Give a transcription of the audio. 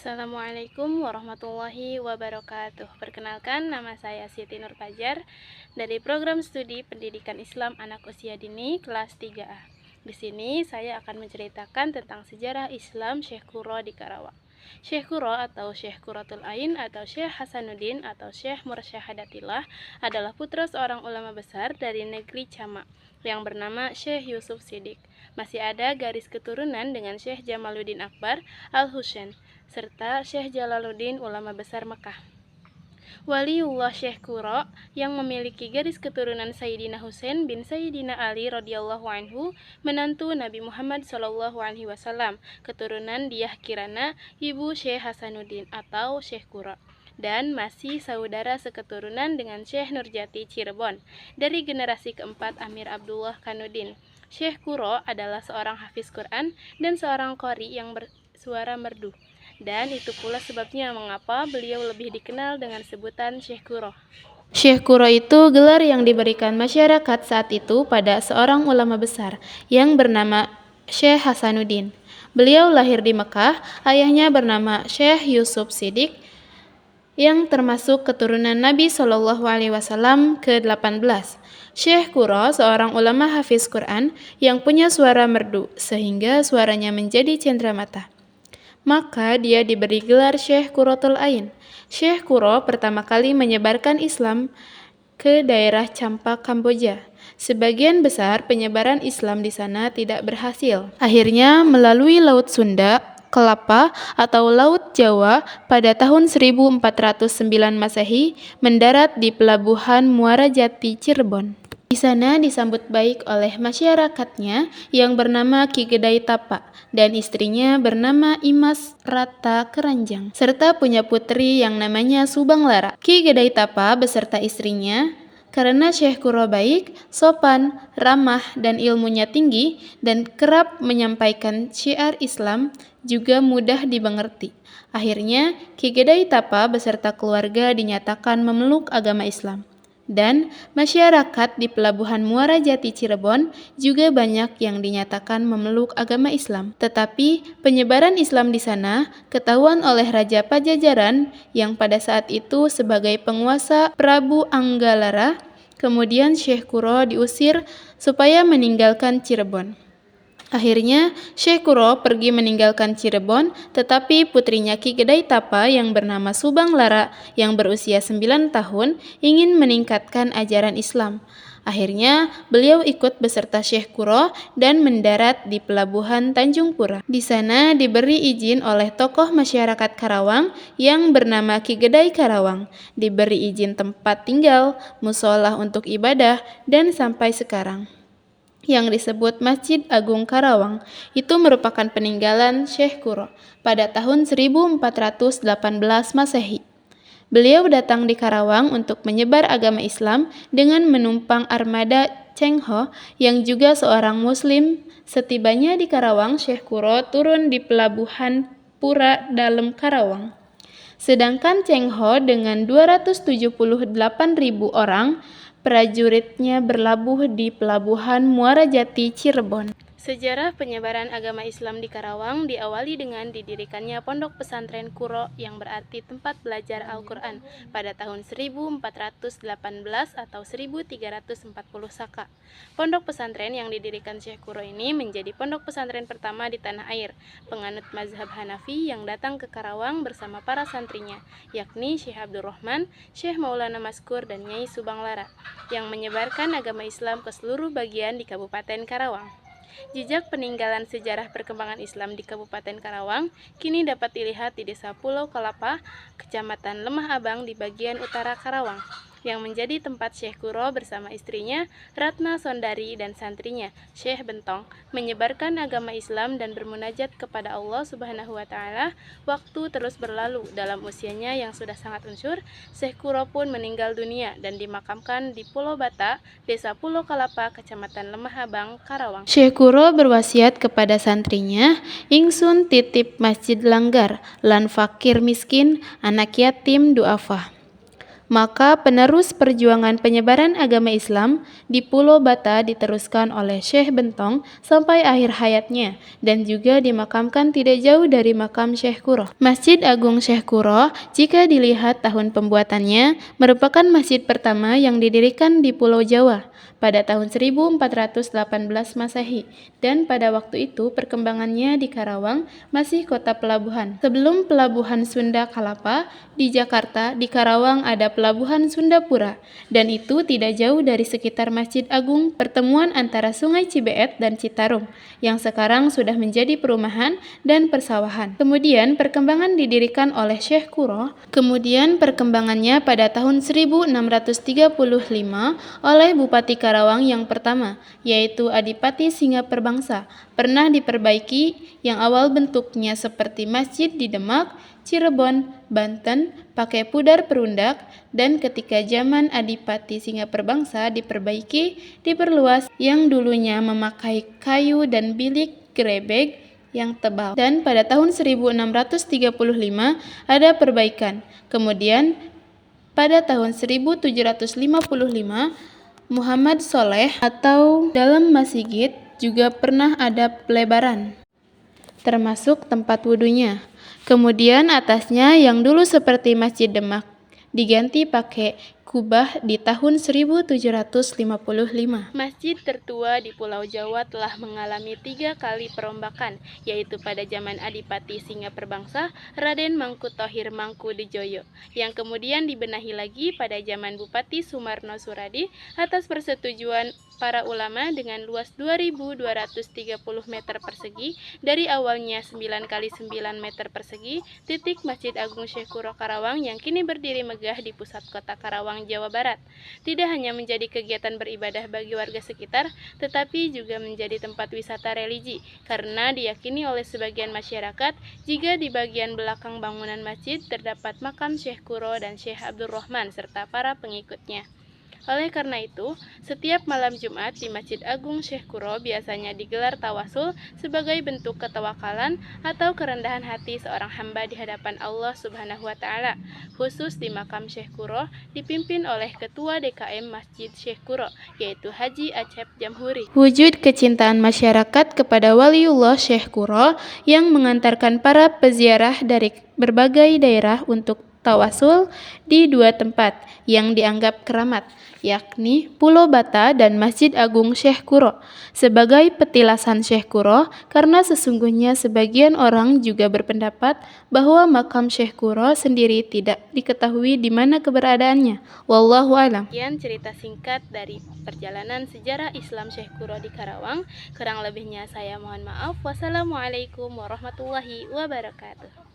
Assalamualaikum warahmatullahi wabarakatuh. Perkenalkan, nama saya Siti Nur Fajar dari Program Studi Pendidikan Islam Anak Usia Dini kelas 3A. Di sini saya akan menceritakan tentang sejarah Islam Syekh Kuro di Karawang. Syekh Kuro atau Syekh Qurratul Ain atau Syekh Hasanuddin atau Syekh Mursyahadatillah adalah putra seorang ulama besar dari negeri Camak yang bernama Syekh Yusuf Siddiq. Masih ada garis keturunan dengan Syekh Jamaluddin Akbar Al-Husain serta Syekh Jalaluddin ulama besar Mekah. Waliullah Syekh Kuro yang memiliki garis keturunan Sayyidina Husain bin Sayyidina Ali radhiyallahu anhu, menantu Nabi Muhammad sallallahu alaihi wasallam, keturunan Diyah Kirana, ibu Syekh Hasanuddin atau Syekh Kuro, dan masih saudara seketurunan dengan Syekh Nurjati Cirebon dari generasi keempat Amir Abdullah Kanuddin. Syekh Kuro adalah seorang hafiz Quran dan seorang qori yang bersuara merdu. Dan itu pula sebabnya mengapa beliau lebih dikenal dengan sebutan Syekh Kuro. Syekh Kuro itu gelar yang diberikan masyarakat saat itu pada seorang ulama besar yang bernama Syekh Hasanuddin. Beliau lahir di Mekah, ayahnya bernama Syekh Yusuf Siddiq yang termasuk keturunan Nabi Shallallahu Alaihi Wasallam ke-18. Syekh Kuro seorang ulama hafiz Quran yang punya suara merdu sehingga suaranya menjadi cenderamata. Maka dia diberi gelar Syekh Qurratul Ain. Syekh Kuro pertama kali menyebarkan Islam ke daerah Champa, Kamboja. Sebagian besar penyebaran Islam di sana tidak berhasil. Akhirnya melalui Laut Sunda, Kelapa atau Laut Jawa pada tahun 1409 Masehi mendarat di pelabuhan Muara Jati, Cirebon. Di sana disambut baik oleh masyarakatnya yang bernama Ki Gedai Tapa dan istrinya bernama Imas Rata Keranjang, serta punya putri yang namanya Subang Lara. Ki Gedai Tapa beserta istrinya, karena Syekh Kuro baik, sopan, ramah, dan ilmunya tinggi, dan kerap menyampaikan syiar Islam, juga mudah dimengerti. Akhirnya, Ki Gedai Tapa beserta keluarga dinyatakan memeluk agama Islam. Dan masyarakat di pelabuhan Muara Jati Cirebon juga banyak yang dinyatakan memeluk agama Islam. Tetapi penyebaran Islam di sana ketahuan oleh Raja Pajajaran yang pada saat itu sebagai penguasa Prabu Anggalara. Kemudian Syekh Kuro diusir supaya meninggalkan Cirebon. Akhirnya, Syekh Kuro pergi meninggalkan Cirebon, tetapi putrinya Ki Gedai Tapa yang bernama Subang Lara yang berusia 9 tahun ingin meningkatkan ajaran Islam. Akhirnya, beliau ikut beserta Syekh Kuro dan mendarat di pelabuhan Tanjung Pura. Di sana diberi izin oleh tokoh masyarakat Karawang yang bernama Ki Gedai Karawang, diberi izin tempat tinggal, mushola untuk ibadah, dan sampai sekarang yang disebut Masjid Agung Karawang, itu merupakan peninggalan Syekh Kuro pada tahun 1418 Masehi. Beliau datang di Karawang untuk menyebar agama Islam dengan menumpang armada Cheng Ho yang juga seorang muslim. Setibanya di Karawang, Syekh Kuro turun di pelabuhan Pura Dalem Karawang. Sedangkan Cheng Ho dengan 278.000 orang prajuritnya berlabuh di pelabuhan Muara Jati, Cirebon. Sejarah penyebaran agama Islam di Karawang diawali dengan didirikannya Pondok Pesantren Kuro yang berarti tempat belajar Al-Quran pada tahun 1418 atau 1340 Saka. Pondok pesantren yang didirikan Syekh Kuro ini menjadi pondok pesantren pertama di tanah air, penganut mazhab Hanafi yang datang ke Karawang bersama para santrinya, yakni Syekh Abdurrahman, Syekh Maulana Maskur, dan Nyai Subang Lara, yang menyebarkan agama Islam ke seluruh bagian di Kabupaten Karawang. Jejak peninggalan sejarah perkembangan Islam di Kabupaten Karawang kini dapat dilihat di Desa Pulau Kelapa, Kecamatan Lemah Abang di bagian utara Karawang, yang menjadi tempat Syekh Kuro bersama istrinya Ratna Sondari dan santrinya Syekh Bentong menyebarkan agama Islam dan bermunajat kepada Allah Subhanahu wa taala. Waktu terus berlalu, dalam usianya yang sudah sangat unsur, Syekh Kuro pun meninggal dunia dan dimakamkan di Pulau Bata, Desa Pulau Kelapa, Kecamatan Lemah Abang, Karawang. Syekh Kuro berwasiat kepada santrinya, ingsun titip masjid langgar, lan fakir miskin, anak yatim duafa. Maka penerus perjuangan penyebaran agama Islam di Pulau Bata diteruskan oleh Syekh Bentong sampai akhir hayatnya dan juga dimakamkan tidak jauh dari makam Syekh Kuro. Masjid Agung Syekh Kuro, jika dilihat tahun pembuatannya, merupakan masjid pertama yang didirikan di Pulau Jawa pada tahun 1418 Masehi, dan pada waktu itu perkembangannya di Karawang masih kota pelabuhan. Sebelum pelabuhan Sunda Kalapa di Jakarta, di Karawang ada pelabuhan Sundapura, dan itu tidak jauh dari sekitar Masjid Agung, pertemuan antara Sungai Cibeet dan Citarum, yang sekarang sudah menjadi perumahan dan persawahan. Kemudian perkembangan didirikan oleh Syekh Kuro, kemudian perkembangannya pada tahun 1635 oleh Bupati Karawang yang pertama, yaitu Adipati Singaperbangsa, pernah diperbaiki yang awal bentuknya seperti masjid di Demak, Cirebon, Banten, pakai pudar perundak, dan ketika zaman Adipati Singaperbangsa diperbaiki, diperluas yang dulunya memakai kayu dan bilik grebeg yang tebal. Dan pada tahun 1635 ada perbaikan. Kemudian pada tahun 1755 Muhammad Soleh atau dalam masjid juga pernah ada pelebaran, termasuk tempat wudhunya. Kemudian atasnya yang dulu seperti Masjid Demak diganti pakai kubah di tahun 1755. Masjid tertua di Pulau Jawa telah mengalami 3 kali perombakan, yaitu pada zaman Adipati Singaperbangsa, Raden Mangkutohir Mangkudejoyo, yang kemudian dibenahi lagi pada zaman Bupati Sumarno Suradi atas persetujuan para ulama dengan luas 2.230 meter persegi dari awalnya 9 kali 9 meter persegi, titik Masjid Agung Syekh Kuro Karawang yang kini berdiri megah di pusat kota Karawang, Jawa Barat. Tidak hanya menjadi kegiatan beribadah bagi warga sekitar, tetapi juga menjadi tempat wisata religi, karena diyakini oleh sebagian masyarakat jika di bagian belakang bangunan masjid terdapat makam Syekh Kuro dan Syekh Abdul Rahman serta para pengikutnya. Oleh karena itu, setiap malam Jumat di Masjid Agung Syekh Kuro biasanya digelar tawasul sebagai bentuk ketawakalan atau kerendahan hati seorang hamba di hadapan Allah Subhanahu wa Ta'ala, khusus di makam Syekh Kuro dipimpin oleh Ketua DKM Masjid Syekh Kuro, yaitu Haji Acep Jamhuri. Wujud kecintaan masyarakat kepada Waliullah Syekh Kuro yang mengantarkan para peziarah dari berbagai daerah untuk tawasul di 2 tempat yang dianggap keramat, yakni Pulau Bata dan Masjid Agung Syekh Kuro, sebagai petilasan Syekh Kuro, karena sesungguhnya sebagian orang juga berpendapat bahwa makam Syekh Kuro sendiri tidak diketahui di mana keberadaannya. Wallahu a'lam. Sekian cerita singkat dari perjalanan sejarah Islam Syekh Kuro di Karawang. Kurang lebihnya saya mohon maaf. Wassalamualaikum warahmatullahi wabarakatuh.